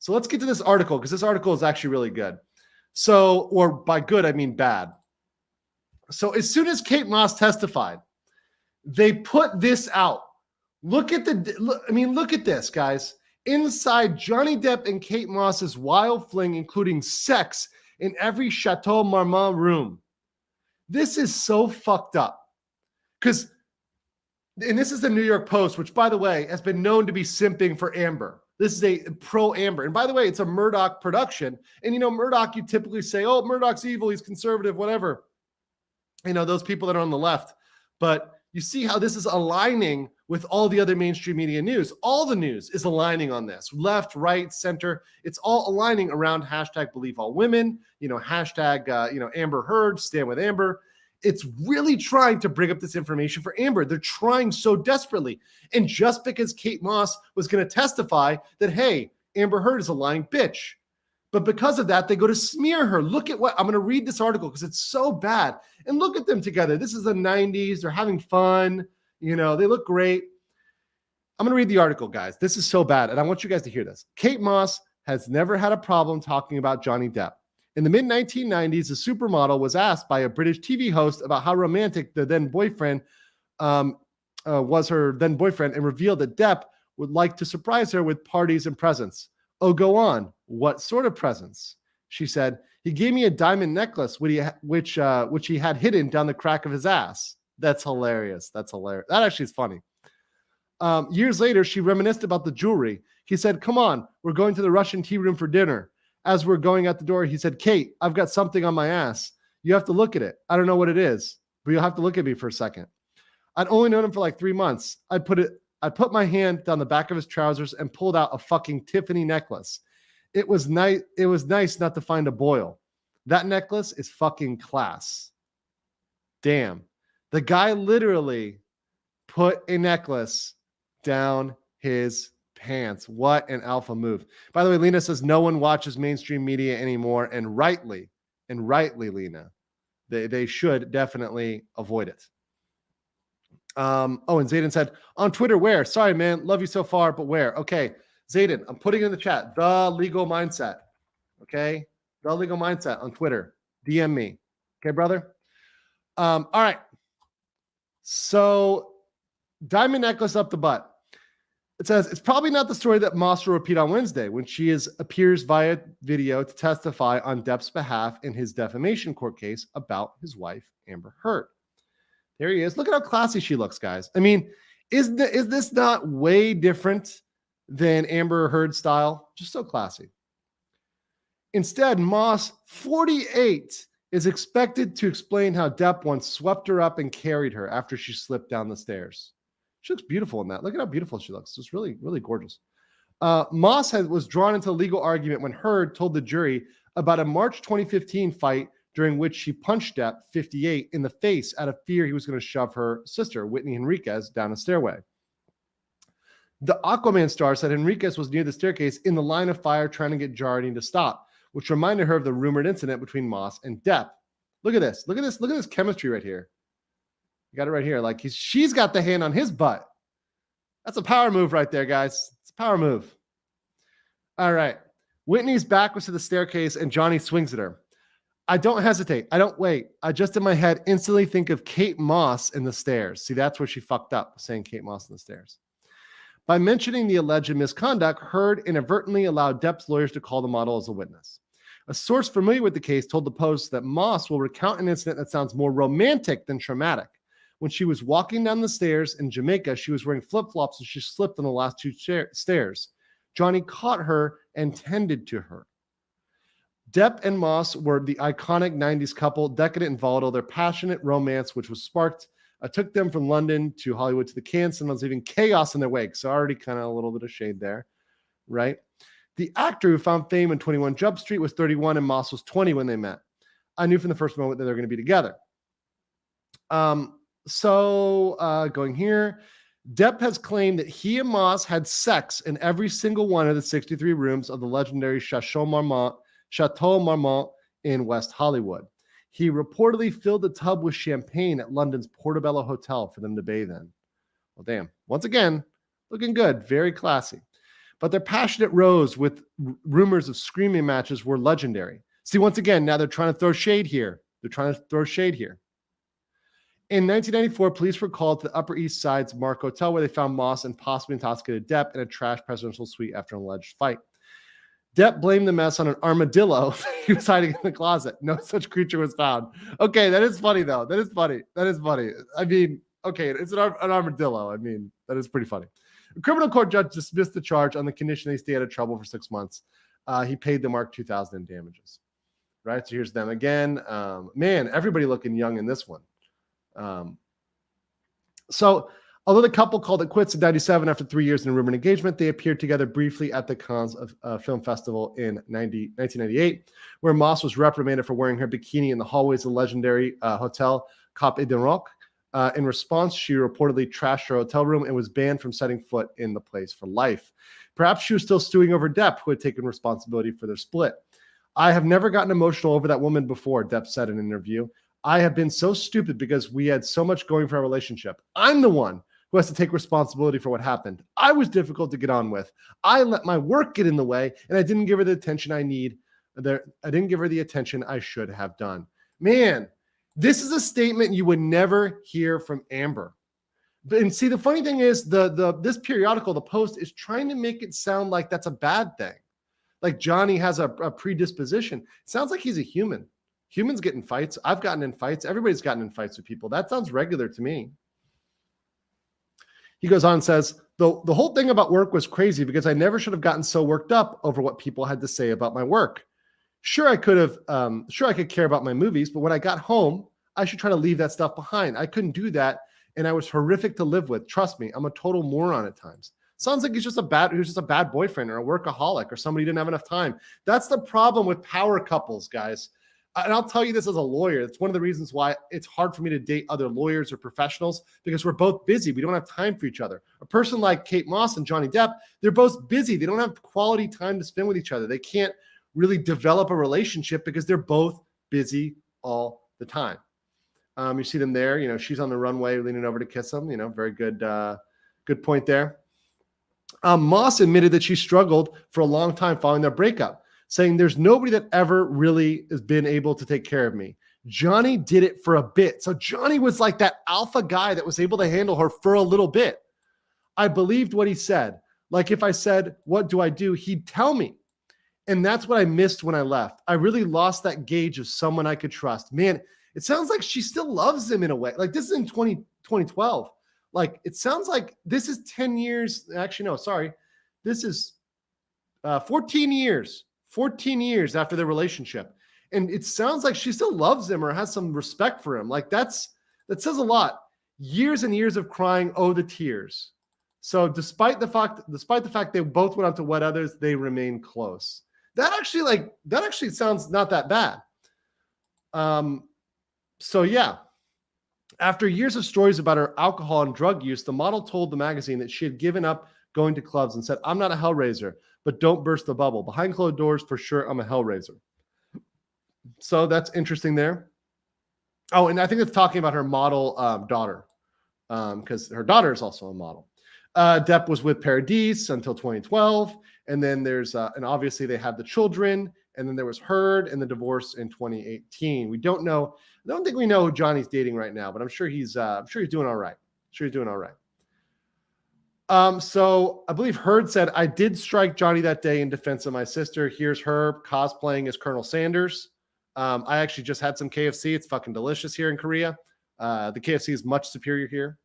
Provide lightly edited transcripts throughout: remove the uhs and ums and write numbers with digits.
So let's get to this article because this article is actually really good. So, or by good, I mean bad. So as soon as Kate Moss testified, they put this out. Look at this, guys. Inside Johnny Depp and Kate Moss's wild fling, including sex in every Chateau Marmont room. This is so fucked up. And this is the New York Post, which, by the way, has been known to be simping for Amber. This is a pro-Amber. And by the way, it's a Murdoch production. And, Murdoch, you typically say, oh, Murdoch's evil, he's conservative, whatever. Those people that are on the left. But you see how this is aligning with all the other mainstream media news. All the news is aligning on this. Left, right, center. It's all aligning around hashtag believe all women, hashtag, Amber Heard, stand with Amber. It's really trying to bring up this information for Amber. They're trying so desperately. And just because Kate Moss was going to testify that, hey, Amber Heard is a lying bitch. But because of that, they go to smear her. Look at what I'm going to read this article because it's so bad. And look at them together. This is the 90s. They're having fun. They look great. I'm going to read the article, guys. This is so bad. And I want you guys to hear this. Kate Moss has never had a problem talking about Johnny Depp. In the mid-1990s, a supermodel was asked by a British TV host about how romantic the then boyfriend was her then boyfriend and revealed that Depp would like to surprise her with parties and presents. Oh, go on. What sort of presents? She said, he gave me a diamond necklace, which he had hidden down the crack of his ass. That's hilarious. That actually is funny. Years later, she reminisced about the jewelry. He said, come on, we're going to the Russian tea room for dinner. As we're going out the door, he said, Kate, I've got something on my ass. You have to look at it. I don't know what it is, but you'll have to look at me for a second. I'd only known him for like 3 months. I put my hand down the back of his trousers and pulled out a fucking Tiffany necklace. It was nice. It was nice not to find a boil. That necklace is fucking class. Damn. The guy literally put a necklace down his pants. What an alpha move. By the way, Lena says no one watches mainstream media anymore, and rightly, Lena. They should definitely avoid it. And Zayden said, on Twitter, where? Sorry, man. Love you so far, but where? Okay. Zayden, I'm putting in the chat, The Legal Mindset. Okay? The Legal Mindset on Twitter. DM me. Okay, brother? All right. So, diamond necklace up the butt. It says, it's probably not the story that Moss will repeat on Wednesday when she appears via video to testify on Depp's behalf in his defamation court case about his wife, Amber Heard. There he is. Look at how classy she looks, guys. I mean, is this not way different than Amber Heard style? Just so classy. Instead, Moss, 48, is expected to explain how Depp once swept her up and carried her after she slipped down the stairs. She looks beautiful in that. Look at how beautiful she looks. It's really, really gorgeous. Moss was drawn into a legal argument when Heard told the jury about a March 2015 fight during which she punched Depp, 58, in the face out of fear he was going to shove her sister, Whitney Henriquez, down a stairway. The Aquaman star said Henriquez was near the staircase in the line of fire trying to get Jardine to stop, which reminded her of the rumored incident between Moss and Depp. Look at this. Look at this. Look at this chemistry right here. You got it right here. Like she's got the hand on his butt. That's a power move right there, guys. It's a power move. All right. Whitney's back was to the staircase and Johnny swings at her. I don't hesitate. I don't wait. I just in my head instantly think of Kate Moss in the stairs. See, that's where she fucked up, saying Kate Moss in the stairs. By mentioning the alleged misconduct, Heard inadvertently allowed Depp's lawyers to call the model as a witness. A source familiar with the case told the Post that Moss will recount an incident that sounds more romantic than traumatic. When she was walking down the stairs in Jamaica, she was wearing flip-flops and she slipped on the last two stairs. Johnny caught her and tended to her. Depp and Moss were the iconic 90s couple, decadent and volatile. Their passionate romance, which was sparked, took them from London to Hollywood to the Cannes cinemas, leaving chaos in their wake. So already kind of a little bit of shade there, right? The actor who found fame in 21 Jump Street was 31 and Moss was 20 when they met. I knew from the first moment that they were going to be together. Going here, Depp has claimed that he and Moss had sex in every single one of the 63 rooms of the legendary Chateau Marmont in West Hollywood. He reportedly filled the tub with champagne at London's Portobello Hotel for them to bathe in. Well, damn. Once again, looking good. Very classy. but their passionate rows with rumors of screaming matches were legendary. See, once again, now they're trying to throw shade here. They're trying to throw shade here. In 1994, police were called to the Upper East Side's Mark Hotel, where they found Moss and possibly intoxicated Depp in a trash presidential suite after an alleged fight. Depp blamed the mess on an armadillo he was hiding in the closet. No such creature was found. Okay, that is funny, though. That is funny. That is funny. I mean, okay, it's an armadillo. I mean, that is pretty funny. A criminal court judge dismissed the charge on the condition they stay out of trouble for 6 months. He paid the Mark $2,000 in damages. Right, so here's them again. Man, everybody looking young in this one. So although the couple called it quits in 97 after 3 years in a rumored engagement, they appeared together briefly at the Cannes Film Festival in 1998, where Moss was reprimanded for wearing her bikini in the hallways of the legendary hotel Cap et d'Europe. In response, she reportedly trashed her hotel room and was banned from setting foot in the place for life. Perhaps she was still stewing over Depp, who had taken responsibility for their split. I have never gotten emotional over that woman before, Depp said in an interview. I have been so stupid because we had so much going for our relationship. I'm the one who has to take responsibility for what happened. I was difficult to get on with. I let my work get in the way, and I didn't give her the attention I need. I didn't give her the attention I should have done. Man, this is a statement you would never hear from Amber. And see, the funny thing is, this periodical, the Post, is trying to make it sound like that's a bad thing. Like Johnny has a predisposition. It sounds like he's a human. Humans get in fights. I've gotten in fights. Everybody's gotten in fights with people. That sounds regular to me. He goes on and says, the whole thing about work was crazy because I never should have gotten so worked up over what people had to say about my work. Sure, I could care about my movies, but when I got home, I should try to leave that stuff behind. I couldn't do that, and I was horrific to live with. Trust me, I'm a total moron at times. Sounds like he was just a bad boyfriend or a workaholic or somebody who didn't have enough time. That's the problem with power couples, guys. And I'll tell you this as a lawyer. It's one of the reasons why it's hard for me to date other lawyers or professionals, because we're both busy. We don't have time for each other. A person like Kate Moss and Johnny Depp, they're both busy. They don't have quality time to spend with each other. They can't really develop a relationship because they're both busy all the time. You see them there. You know, she's on the runway leaning over to kiss him. You know, very good, good point there. Moss admitted that she struggled for a long time following their breakup, saying there's nobody that ever really has been able to take care of me. Johnny did it for a bit. So Johnny was like that alpha guy that was able to handle her for a little bit. I believed what he said. Like if I said, what do I do? He'd tell me. And that's what I missed when I left. I really lost that gauge of someone I could trust. Man, it sounds like she still loves him in a way. Like this is in 2012. Like it sounds like this is 10 years. Actually, no, sorry. This is 14 years. 14 years after their relationship. And it sounds like she still loves him or has some respect for him. Like that says a lot. Years and years of crying, oh, the tears. So despite the fact they both went on to wed others, they remain close. That actually sounds not that bad. So yeah. After years of stories about her alcohol and drug use, the model told the magazine that she had given up going to clubs and said, I'm not a hellraiser, but don't burst the bubble. Behind closed doors, for sure, I'm a hellraiser. So that's interesting there. Oh, and I think it's talking about her model daughter, because her daughter is also a model. Depp was with Paradise until 2012. And then and obviously they had the children. And then there was Heard and the divorce in 2018. We don't know. I don't think we know who Johnny's dating right now, but I'm sure he's doing all right. So I believe Heard said, I did strike Johnny that day in defense of my sister. Here's her cosplaying as Colonel Sanders. I actually just had some KFC. It's fucking delicious here in Korea. The KFC is much superior here.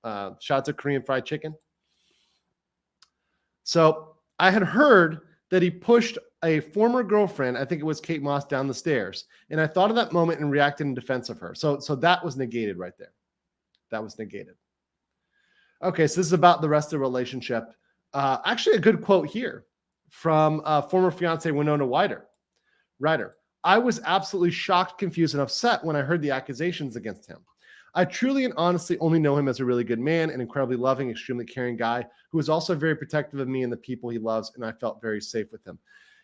Shout out to Korean fried chicken. So I had heard that he pushed a former girlfriend, I think it was Kate Moss, down the stairs. And I thought of that moment and reacted in defense of her. So that was negated right there. That was negated. Okay, so this is about the rest of the relationship. Actually, a good quote here from former fiance Winona Ryder. I was absolutely shocked, confused, and upset when I heard the accusations against him. I truly and honestly only know him as a really good man, an incredibly loving, extremely caring guy who is also very protective of me and the people he loves, and I felt very safe with him.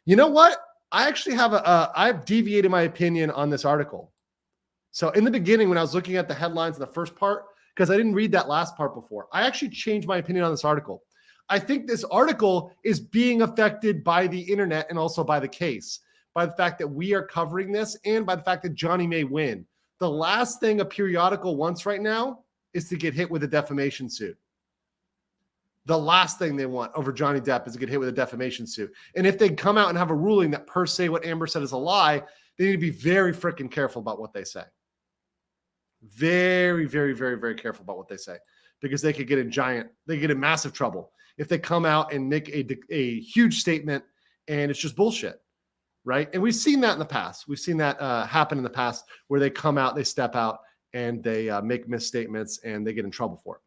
You know what? I actually have I've deviated my opinion on this article. So in the beginning, when I was looking at the headlines in the first part, because I didn't read that last part before, I actually changed my opinion on this article. I think this article is being affected by the internet and also by the case, by the fact that we are covering this and by the fact that Johnny may win. The last thing a periodical wants right now is to get hit with a defamation suit. The last thing they want over Johnny Depp is to get hit with a defamation suit. And if they come out and have a ruling that per se what Amber said is a lie, they need to be very freaking careful about what they say. Very, very, very, very careful about what they say, because they could get in massive trouble if they come out and make a huge statement and it's just bullshit, right? And we've seen that in the past. We've seen that happen in the past where they come out, they step out, and they make misstatements and they get in trouble for it.